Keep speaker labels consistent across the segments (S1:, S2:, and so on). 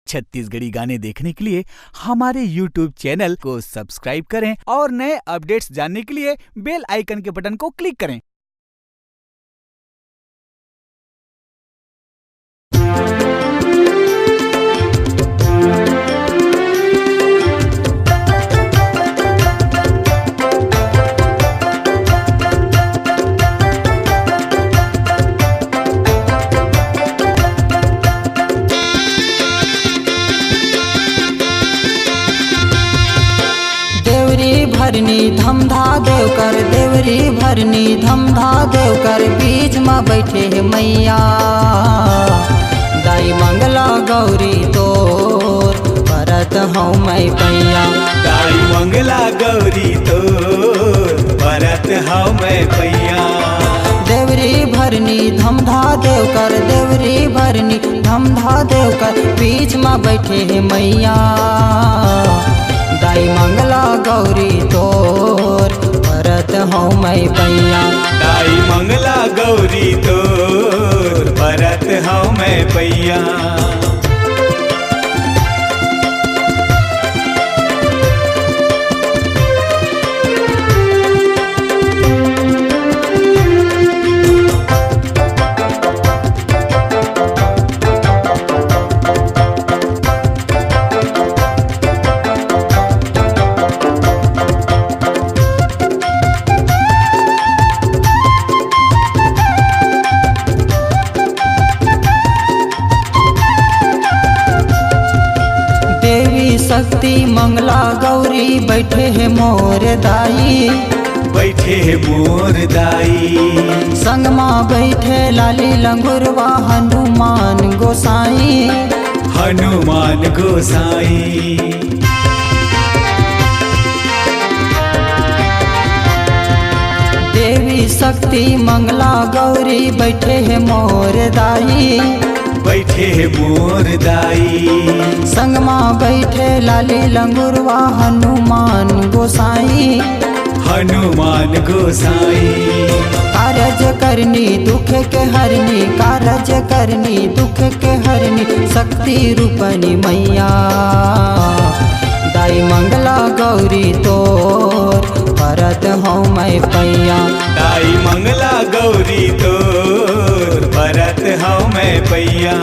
S1: छत्तीसगढ़ी गाने देखने के लिए हमारे YouTube चैनल को सब्सक्राइब करें और नए अपडेट्स जानने के लिए बेल आइकन के बटन को क्लिक करें।
S2: भरनी धमधा देवकर देवरी भरनी धमधा देवकर बीच में बैठे है मैया। दाई मंगला गौरी तोर भरत हूँ मैं पैया।
S3: दाई मंगला गौरी तोर भरत हूँ मैं पैया।
S2: देवरी भरनी धमधा देवकर देवरी भरनी धमधा देवकर बीच में बैठे है मैया। दाई मंगला गौरी तोर भरत हूँ मैं पैया।
S3: दाई मंगला गौरी तोर भरत हूँ मैं पैया।
S2: शक्ति मंगला गौरी बैठे है मोर दाई।
S3: बैठे है मोर दाई।
S2: संग माँ बैठे लाली लंगुरवा हनुमान गोसाई।
S3: हनुमान गोसाई।
S2: देवी शक्ति मंगला गौरी बैठे है मोर दाई।
S3: बैठे है मोर दाई।
S2: संग माँ बैठे लाली लंगुरवा हनुमान गोसाई।
S3: हनुमान गोसाई।
S2: कारज करनी दुख के हरनी कारज करनी दुख के हरनी शक्ति रूपनी मैया। दाई मंगला गौरी तोर भरत हूँ मैं पैया।
S3: दाई मंगला गौरी तोर भरत हूँ मैं पैया।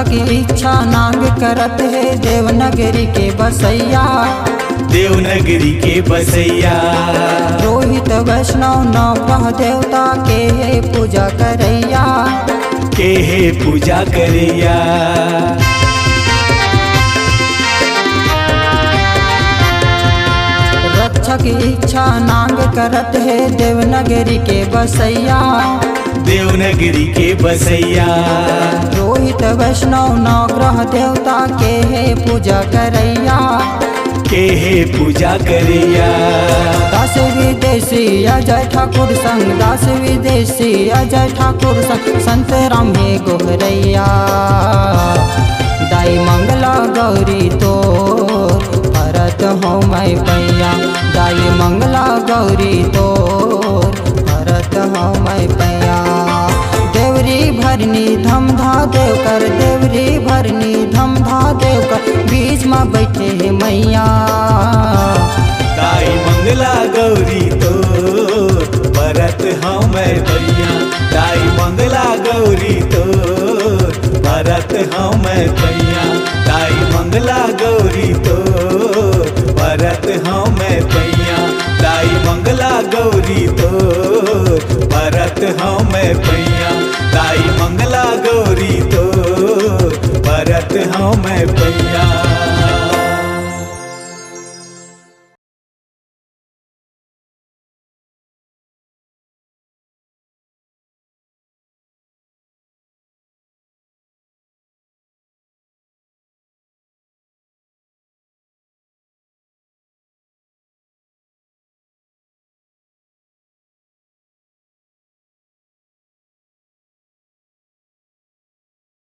S2: की इच्छा नांग करत है देवनगरी के बसैया।
S3: देवनगरी के बसैया।
S2: रोहित वैष्णव नव देवता के है पूजा करैया।
S3: के है पूजा करैया।
S2: रक्षक इच्छा नांग करत है देवनगरी के बसैया।
S3: देवनगरी के बसैया।
S2: रोहित वैष्णव नवग्रह देवता के है पूजा करैया।
S3: के है पूजा करैया।
S2: दास विदेशी अजय ठाकुर संग दास विदेशी अजय ठाकुर संग संत राम है गोहरैया। दाई मंगला गौरी तोर भरत हूँ मैं पैया। दाई मंगला गौरी तोर भरत हूँ मैं पैया। देवरी भरनी धमधा देवकर देवरी भरनी धमधा देवकर बीच में बैठे है मैया।
S3: दाई मंगला गौरी तोर भरत हूँ मैं पैया। दाई मंगला गौरी तोर भरत हूँ मैं पैया। दाई मंगला गौरी तोर भरत हूँ मैं पैया। दाई मंगला गौरी तोर भरत हूँ मैं पैया। दाई मंगला गौरी तोर भरत हूँ मैं पैया।